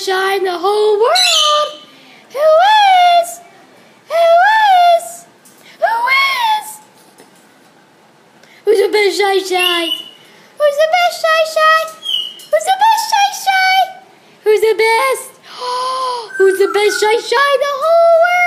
shy in the whole world? Who is? Who is? Who is? Who's the best shy? Who's the best shy? Who's the best shy? Who's the best? Who's the best shy in the whole world?